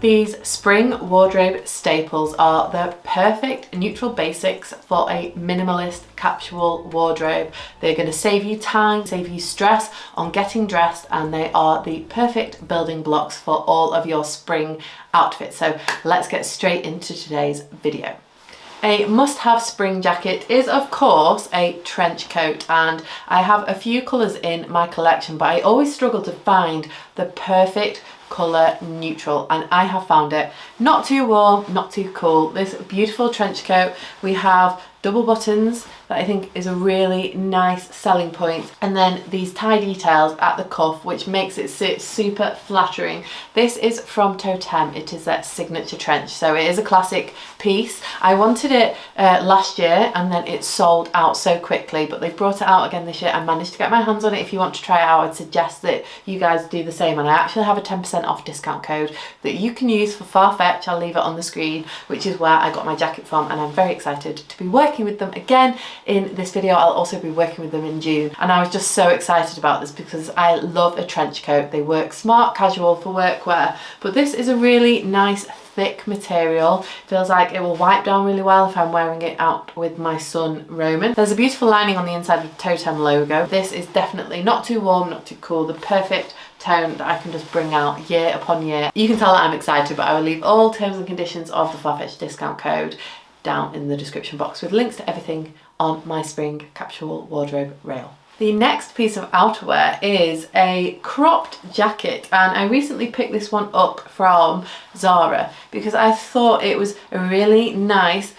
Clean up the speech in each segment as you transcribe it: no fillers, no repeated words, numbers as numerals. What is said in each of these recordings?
These spring wardrobe staples are the perfect neutral basics for a minimalist capsule wardrobe. They're going to save you time, save you stress on getting dressed, and they are the perfect building blocks for all of your spring outfits. So let's get straight into today's video. A must-have spring jacket is of course a trench coat, and I have a few colours in my collection, but I always struggle to find the perfect colour neutral, and I have found it. Not too warm, not too cool. This beautiful trench coat, we have double buttons that I think is a really nice selling point, and then these tie details at the cuff which makes it sit super flattering. This is from Totem. It is their signature trench, so it is a classic piece. I wanted it last year and then it sold out so quickly, but they've brought it out again this year. I managed to get my hands on it. If you want to try it out, I'd suggest that you guys do the same, and I actually have a 10% off discount code that you can use for Farfetch. I'll leave it on the screen, which is where I got my jacket from, and I'm very excited to be working with them again in this video. I'll also be working with them in June, and I was just so excited about this because I love a trench coat. They work smart casual for workwear, but this is a really nice thick material. Feels like it will wipe down really well if I'm wearing it out with my son Roman. There's a beautiful lining on the inside of the Totem logo. This is definitely not too warm, not too cool, the perfect tone that I can just bring out year upon year. You can tell that I'm excited, but I will leave all terms and conditions of the Farfetch discount code down in the description box with links to everything on my spring capsule wardrobe rail. The next piece of outerwear is a cropped jacket, and I recently picked this one up from Zara because I thought it was a really nice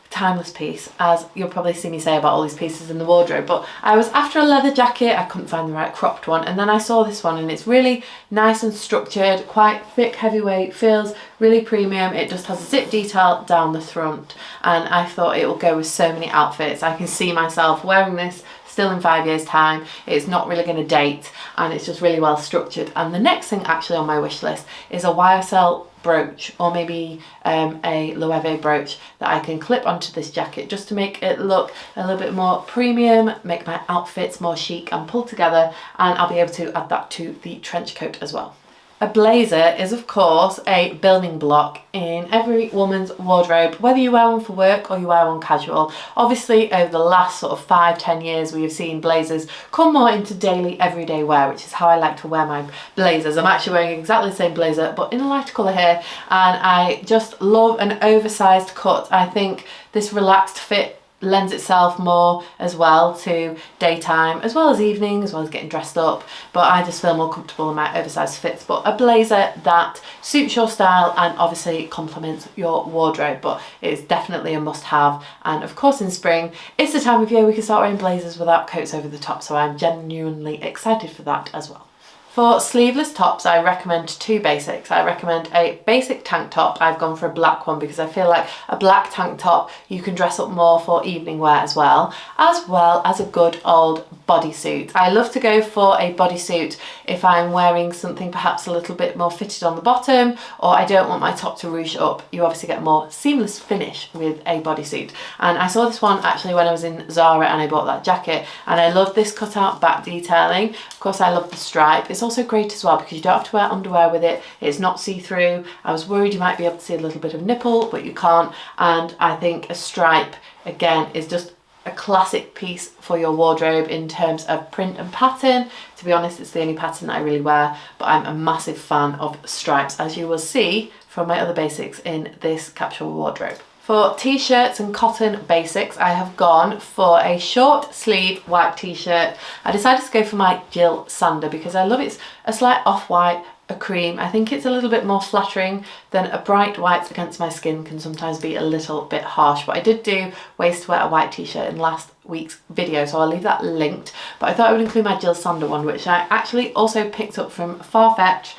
timeless piece, as you'll probably see me say about all these pieces in the wardrobe. But I was after a leather jacket, I couldn't find the right cropped one, and then I saw this one and it's really nice and structured, quite thick, heavyweight, feels really premium. It just has a zip detail down the front, and I thought it will go with so many outfits. I can see myself wearing this still in 5 years time. It's not really going to date, and it's just really well structured. And the next thing actually on my wish list is a YSL brooch, or maybe a LOAFERS brooch that I can clip onto this jacket just to make it look a little bit more premium, make my outfits more chic and pulled together, and I'll be able to add that to the trench coat as well. A blazer is of course a building block in every woman's wardrobe, whether you wear one for work or you wear one casual. Obviously over the last sort of 5-10 years we have seen blazers come more into daily everyday wear, which is how I like to wear my blazers. I'm actually wearing exactly the same blazer but in a lighter colour here, and I just love an oversized cut. I think this relaxed fit lends itself more as well to daytime as well as evening, as well as getting dressed up, but I just feel more comfortable in my oversized fits. But a blazer that suits your style and obviously complements your wardrobe, but it's definitely a must-have. And of course in spring it's the time of year we can start wearing blazers without coats over the top, so I'm genuinely excited for that as well. For sleeveless tops, I recommend two basics. I recommend a basic tank top. I've gone for a black one because I feel like a black tank top you can dress up more for evening wear as well as a good old bodysuit. I love to go for a bodysuit if I'm wearing something perhaps a little bit more fitted on the bottom, or I don't want my top to ruche up. You obviously get more seamless finish with a bodysuit. And I saw this one actually when I was in Zara and I bought that jacket, and I love this cutout back detailing. Of course I love the stripe. It's also great as well because you don't have to wear underwear with it. It's not see-through. I was worried you might be able to see a little bit of nipple, but you can't. And I think a stripe again is just a classic piece for your wardrobe in terms of print and pattern. To be honest, it's the only pattern that I really wear, but I'm a massive fan of stripes, as you will see from my other basics in this capsule wardrobe. For t-shirts and cotton basics, I have gone for a short sleeve white t-shirt. I decided to go for my Jill Sander because I love it's a slight off-white, a cream. I think it's a little bit more flattering than a bright white against my skin can sometimes be a little bit harsh. But I did do waist-to-wear a white t-shirt in last week's video, so I'll leave that linked. But I thought I would include my Jill Sander one, which I actually also picked up from Farfetch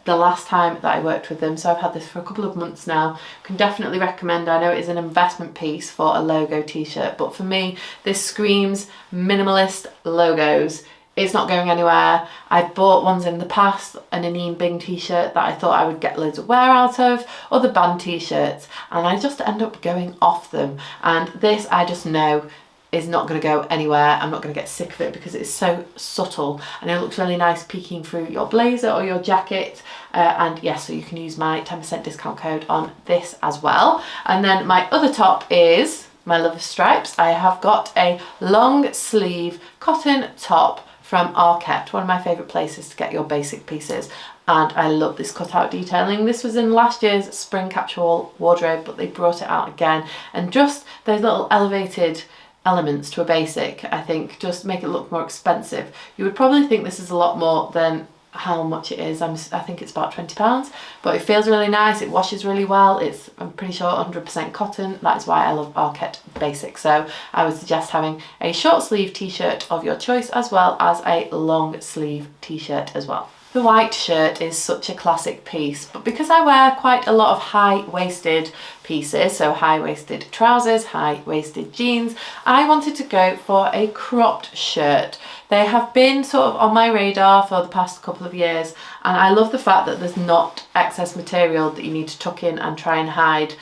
the last time that I worked with them. So I've had this for a couple of months now. Can definitely recommend. I know it is an investment piece for a logo t-shirt, but for me this screams minimalist logos. It's not going anywhere. I've bought ones in the past, an Anine Bing t-shirt that I thought I would get loads of wear out of, other band t-shirts, and I just end up going off them. And this, I just know is not going to go anywhere. I'm not going to get sick of it because it's so subtle and it looks really nice peeking through your blazer or your jacket. And yes, so you can use my 10% discount code on this as well. And then my other top is my Love of Stripes. I have got a long sleeve cotton top from Arket, one of my favourite places to get your basic pieces. And I love this cutout detailing. This was in last year's spring capsule wardrobe, but they brought it out again. And just those little elevated elements to a basic, I think, just make it look more expensive. You would probably think this is a lot more than how much it is. I think it's about £20, but it feels really nice. It washes really well. I'm pretty sure 100% cotton. That is why I love Arket Basic. So I would suggest having a short sleeve t-shirt of your choice as well as a long sleeve t-shirt as well. The white shirt is such a classic piece, but because I wear quite a lot of high-waisted pieces, so high-waisted trousers, high-waisted jeans, I wanted to go for a cropped shirt. They have been sort of on my radar for the past couple of years, and I love the fact that there's not excess material that you need to tuck in and try and hide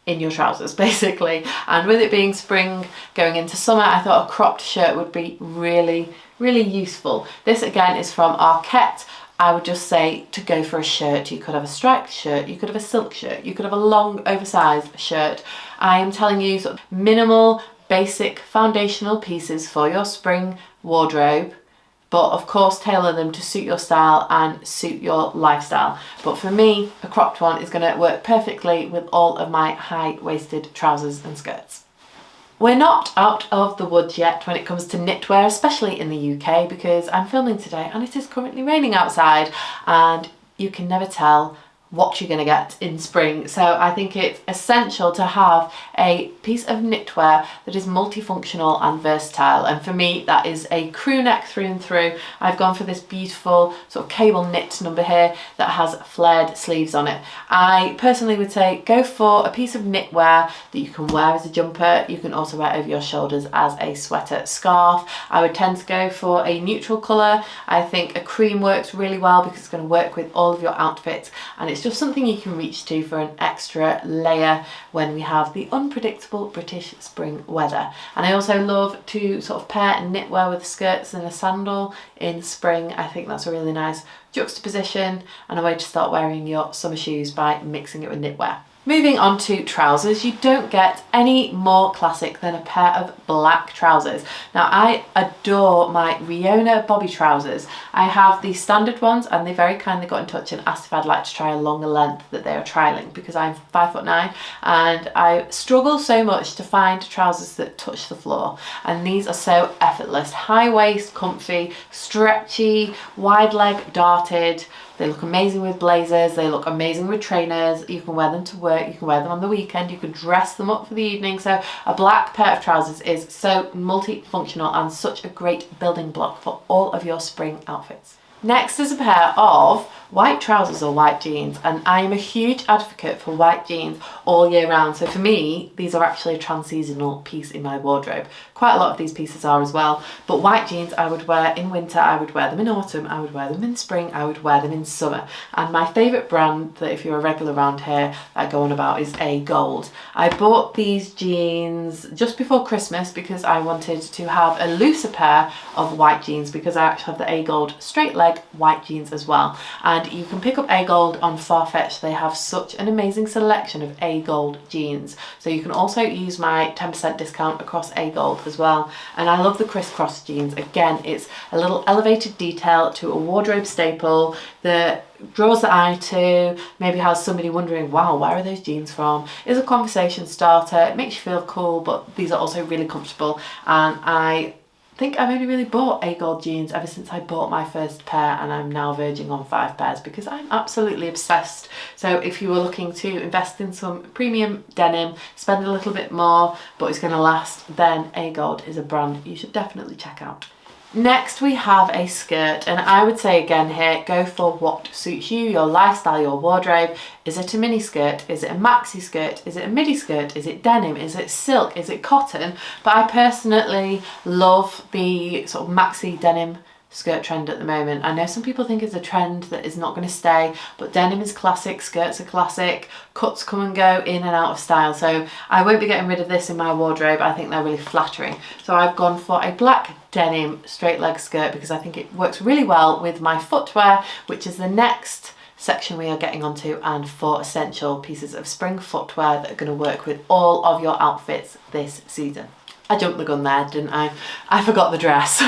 in your trousers, basically. And with it being spring going into summer, I thought a cropped shirt would be really, really useful. This again is from Arket. I would just say to go for a shirt. You could have a striped shirt, you could have a silk shirt, you could have a long oversized shirt. I am telling you sort of minimal, basic, foundational pieces for your spring wardrobe, but of course tailor them to suit your style and suit your lifestyle. But for me, a cropped one is going to work perfectly with all of my high-waisted trousers and skirts. We're not out of the woods yet when it comes to knitwear, especially in the UK, because I'm filming today and it is currently raining outside and you can never tell what you're going to get in spring. So I think it's essential to have a piece of knitwear that is multifunctional and versatile, and for me that is a crew neck through and through. I've gone for this beautiful sort of cable knit number here that has flared sleeves on it. I personally would say go for a piece of knitwear that you can wear as a jumper. You can also wear over your shoulders as a sweater, scarf. I would tend to go for a neutral colour. I think a cream works really well because it's going to work with all of your outfits, and it's just something you can reach to for an extra layer when we have the unpredictable British spring weather. And I also love to sort of pair knitwear with skirts and a sandal in spring. I think that's a really nice juxtaposition and a way to start wearing your summer shoes by mixing it with knitwear. Moving on to trousers, you don't get any more classic than a pair of black trousers. Now I adore my Riona Bobby trousers. I have the standard ones and they very kindly got in touch and asked if I'd like to try a longer length that they are trialling, because I'm 5'9" and I struggle so much to find trousers that touch the floor, and these are so effortless. High waist, comfy, stretchy, wide leg darted. They look amazing with blazers, they look amazing with trainers. You can wear them to work, you can wear them on the weekend, you can dress them up for the evening. So a black pair of trousers is so multifunctional and such a great building block for all of your spring outfits. Next is a pair of white trousers or white jeans, and I am a huge advocate for white jeans all year round. So for me, these are actually a trans-seasonal piece in my wardrobe. Quite a lot of these pieces are as well, but white jeans I would wear in winter, I would wear them in autumn, I would wear them in spring, I would wear them in summer. And my favourite brand that if you're a regular around here I go on about is A Gold. I bought these jeans just before Christmas because I wanted to have a looser pair of white jeans, because I actually have the A Gold straight leg white jeans as well. And you can pick up A Gold on Farfetch. They have such an amazing selection of A Gold jeans. So you can also use my 10% discount across A Gold as well. And I love the crisscross jeans. Again, it's a little elevated detail to a wardrobe staple that draws the eye to, maybe has somebody wondering, wow, where are those jeans from? It's a conversation starter. It makes you feel cool, but these are also really comfortable. And I think I've only really bought A Gold jeans ever since I bought my first pair, and I'm now verging on 5 pairs because I'm absolutely obsessed. So if you were looking to invest in some premium denim, spend a little bit more, but it's going to last, then A Gold is a brand you should definitely check out. Next we have a skirt, and I would say again here, go for what suits you, your lifestyle, your wardrobe. Is it a mini skirt? Is it a maxi skirt? Is it a midi skirt? Is it denim? Is it silk? Is it cotton? But I personally love the sort of maxi denim skirt trend at the moment. I know some people think it's a trend that is not going to stay, but denim is classic, skirts are classic, cuts come and go in and out of style. So I won't be getting rid of this in my wardrobe. I think they're really flattering. So I've gone for a black denim straight leg skirt because I think it works really well with my footwear, which is the next section we are getting onto, and 4 essential pieces of spring footwear that are going to work with all of your outfits this season. I jumped the gun there, didn't I? I forgot the dress.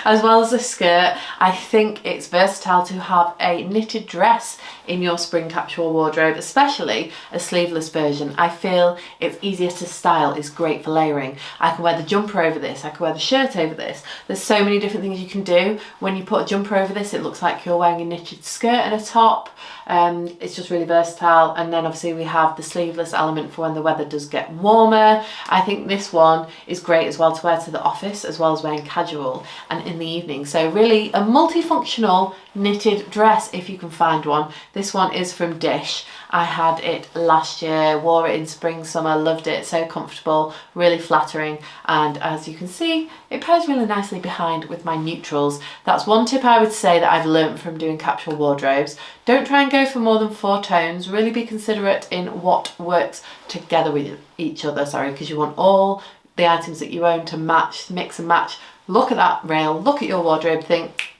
As well as the skirt, I think it's versatile to have a knitted dress in your spring capsule wardrobe, especially a sleeveless version. I feel it's easier to style, it's great for layering. I can wear the jumper over this, I can wear the shirt over this. There's so many different things you can do. When you put a jumper over this, it looks like you're wearing a knitted skirt and a top. It's just really versatile. And then obviously we have the sleeveless element for when the weather does get warmer. I think this one is great as well to wear to the office, as well as wearing casual and in the evening. So really a multifunctional knitted dress if you can find one. This one is from Dish. I had it last year, wore it in spring, summer, loved it, so comfortable, really flattering, and as you can see, it pairs really nicely behind with my neutrals. That's one tip I would say that I've learnt from doing capsule wardrobes. Don't try and go for more than 4 tones, really be considerate in what works together with each other, because you want all the items that you own to match, mix and match. Look at that rail, look at your wardrobe, think,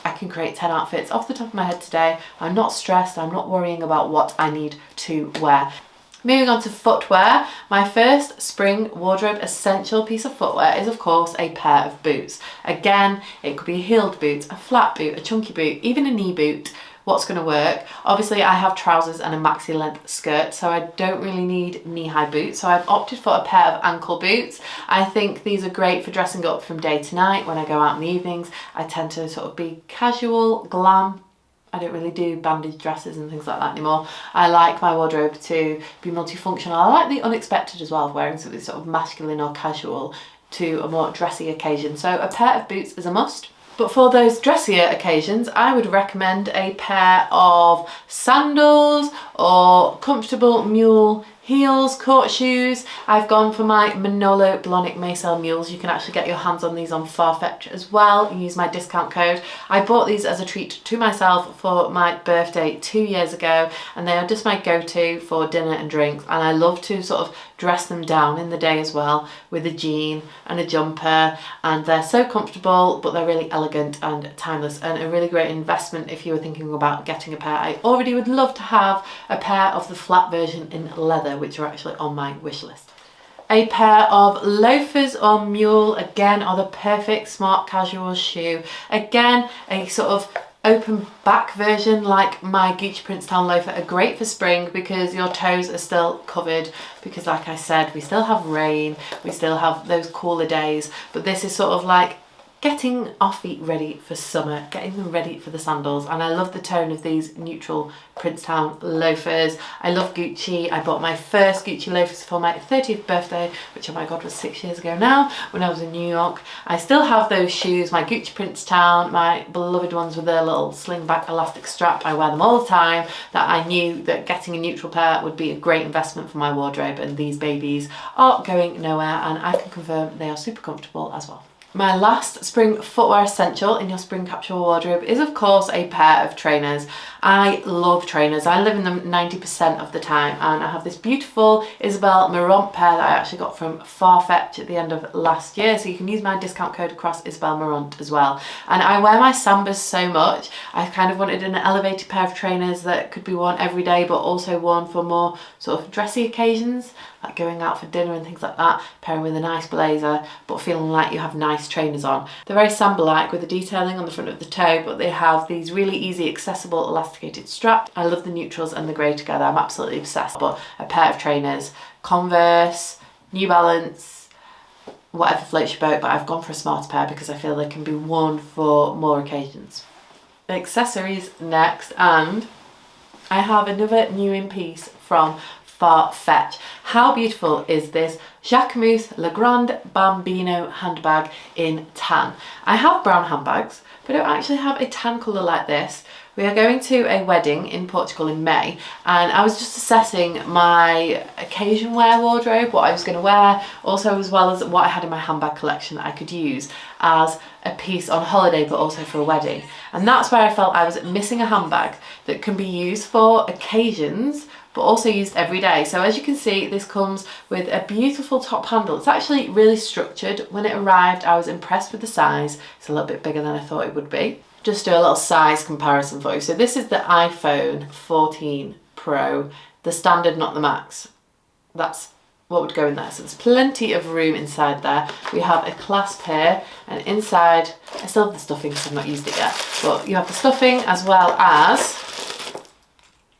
I can create 10 outfits off the top of my head today. I'm not stressed, I'm not worrying about what I need to wear. Moving on to footwear, my first spring wardrobe essential piece of footwear is of course a pair of boots. Again, it could be a heeled boot, a flat boot, a chunky boot, even a knee boot. What's going to work? Obviously I have trousers and a maxi length skirt, so I don't really need knee-high boots, so I've opted for a pair of ankle boots. I think these are great for dressing up from day to night. When I go out in the evenings, I tend to sort of be casual, glam. I don't really do bandage dresses and things like that anymore. I like my wardrobe to be multifunctional. I like the unexpected as well, of wearing something sort of masculine or casual to a more dressy occasion. So a pair of boots is a must. But for those dressier occasions, I would recommend a pair of sandals or comfortable mule heels, court shoes. I've gone for my Manolo Blahnik Maycel mules. You can actually get your hands on these on Farfetch as well and use my discount code. I bought these as a treat to myself for my birthday 2 years ago, and they are just my go-to for dinner and drinks, and I love to sort of dress them down in the day as well with a jean and a jumper, and they're so comfortable but they're really elegant and timeless, and a really great investment if you were thinking about getting a pair. I already would love to have a pair of the flat version in leather, which are actually on my wish list. A pair of loafers or mule, again, are the perfect smart casual shoe. Again, a sort of open back version like my Gucci Princetown loafer are great for spring because your toes are still covered, because like I said, we still have rain, we still have those cooler days, but this is sort of like getting our feet ready for summer, getting them ready for the sandals. And I love the tone of these neutral Princetown loafers. I love Gucci. I bought my first Gucci loafers for my 30th birthday, which oh my god was 6 years ago now, when I was in New York. I still have those shoes, my Gucci Princetown, my beloved ones with their little sling back elastic strap. I wear them all the time. That I knew that getting a neutral pair would be a great investment for my wardrobe, and these babies are going nowhere, and I can confirm they are super comfortable as well. My last spring footwear essential in your spring capsule wardrobe is of course a pair of trainers. I love trainers. I live in them 90% of the time, and I have this beautiful Isabel Marant pair that I actually got from Farfetch at the end of last year, so you can use my discount code across Isabel Marant as well. And I wear my Sambas so much, I kind of wanted an elevated pair of trainers that could be worn every day but also worn for more sort of dressy occasions, like going out for dinner and things like that, pairing with a nice blazer but feeling like you have nice trainers on. They're very Samba-like with the detailing on the front of the toe, but they have these really easy accessible elasticated straps. I love the neutrals and the grey together. I'm absolutely obsessed. But a pair of trainers, Converse, New Balance, whatever floats your boat, but I've gone for a smarter pair because I feel they can be worn for more occasions. Accessories next, and I have another new in piece from Farfetch. How beautiful is this Jacquemus Le Grand Bambino handbag in tan? I have brown handbags, but I don't actually have a tan colour like this, We are going to a wedding in Portugal in May, and I was just assessing my occasion wear wardrobe, what I was going to wear, also as well as what I had in my handbag collection that I could use as a piece on holiday but also for a wedding. And that's where I felt I was missing a handbag that can be used for occasions but also used every day. So as you can see, this comes with a beautiful top handle. It's actually really structured. When it arrived, I was impressed with the size. It's a little bit bigger than I thought it would be. Just do a little size comparison for you. So this is the iPhone 14 Pro, the standard, not the Max. That's what would go in there. So there's plenty of room inside there. We have a clasp here, and inside, I still have the stuffing because I've not used it yet, but you have the stuffing as well as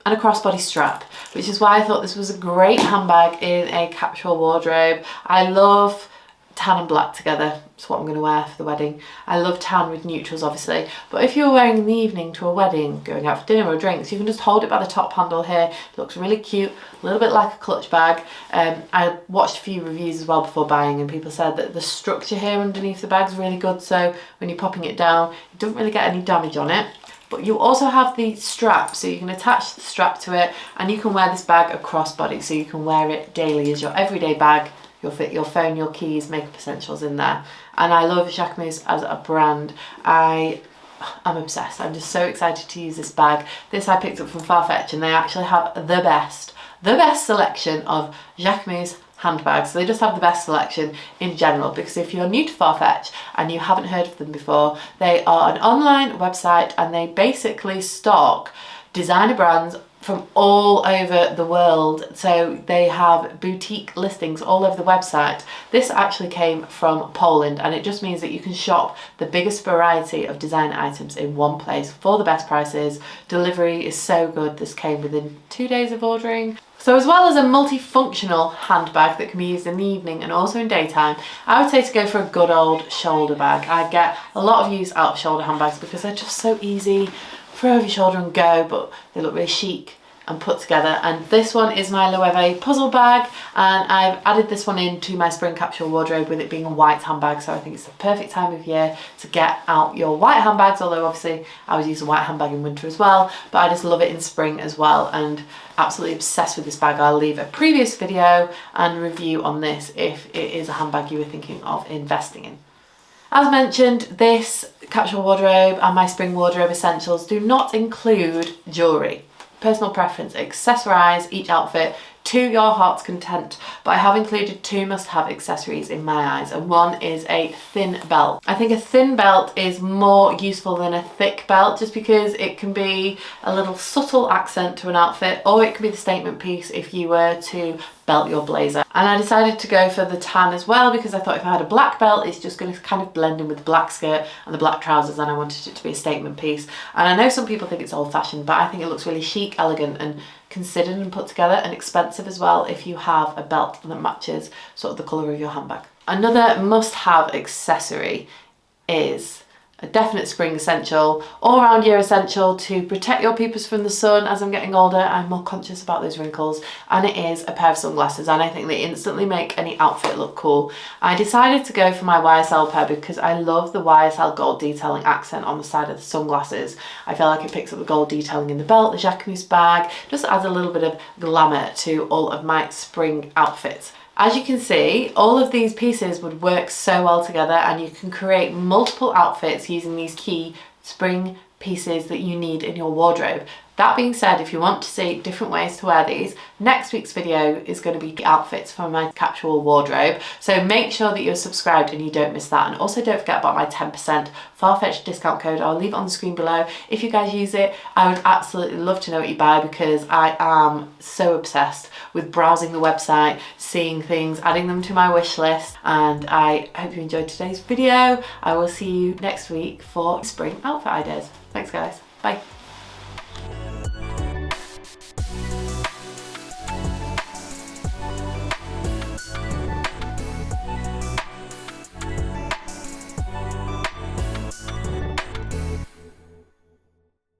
and a crossbody strap, which is why I thought this was a great handbag in a capsule wardrobe. I love tan and black together. It's what I'm going to wear for the wedding. I love tan with neutrals, obviously, but if you're wearing in the evening to a wedding, going out for dinner or drinks, you can just hold it by the top handle here. It looks really cute, a little bit like a clutch bag. I watched a few reviews as well before buying, and people said that the structure here underneath the bag is really good, so when you're popping it down, it doesn't really get any damage on it. But you also have the strap, so you can attach the strap to it, and you can wear this bag across body, so you can wear it daily as your everyday bag. You'll fit your phone, your keys, makeup essentials in there. And I love Jacquemus as a brand. I'm obsessed. I'm just so excited to use this bag. This I picked up from Farfetch, and they actually have the best selection of Jacquemus handbags. So they just have the best selection in general, because if you're new to Farfetch and you haven't heard of them before, they are an online website, and they basically stock designer brands from all over the world. So they have boutique listings all over the website. This actually came from Poland, and it just means that you can shop the biggest variety of designer items in one place for the best prices. Delivery is so good. This came within 2 days of ordering. So as well as a multifunctional handbag that can be used in the evening and also in daytime, I would say to go for a good old shoulder bag. I get a lot of use out of shoulder handbags because they're just so easy. Throw over your shoulder and go, but they look really chic and put together. And this one is my LOAFERS puzzle bag, and I've added this one into my spring capsule wardrobe with it being a white handbag, so I think it's the perfect time of year to get out your white handbags, although obviously I would use a white handbag in winter as well, but I just love it in spring as well, and absolutely obsessed with this bag. I'll leave a previous video and review on this if it is a handbag you were thinking of investing in. As mentioned, this capsule wardrobe and my spring wardrobe essentials do not include jewellery. Personal preference, accessorise each outfit to your heart's content, but I have included 2 must-have accessories in my eyes, and one is a thin belt. I think a thin belt is more useful than a thick belt, just because it can be a little subtle accent to an outfit, or it can be the statement piece if you were to belt your blazer. And I decided to go for the tan as well, because I thought if I had a black belt, it's just going to kind of blend in with the black skirt and the black trousers, and I wanted it to be a statement piece. And I know some people think it's old-fashioned, but I think it looks really chic, elegant, and considered and put together, and expensive as well if you have a belt that matches sort of the colour of your handbag. Another must-have accessory is a definite spring essential, all-round year essential to protect your pupils from the sun. As I'm getting older, I'm more conscious about those wrinkles, and it is a pair of sunglasses, and I think they instantly make any outfit look cool. I decided to go for my YSL pair because I love the YSL gold detailing accent on the side of the sunglasses. I feel like it picks up the gold detailing in the belt, the Jacquemus bag, just adds a little bit of glamour to all of my spring outfits. As you can see, all of these pieces would work so well together, and you can create multiple outfits using these key spring pieces that you need in your wardrobe. That being said, if you want to see different ways to wear these, next week's video is going to be outfits for my capsule wardrobe. So make sure that you're subscribed and you don't miss that. And also don't forget about my 10% Farfetch discount code. I'll leave it on the screen below. If you guys use it, I would absolutely love to know what you buy, because I am so obsessed with browsing the website, seeing things, adding them to my wish list. And I hope you enjoyed today's video. I will see you next week for spring outfit ideas. Thanks guys. Bye.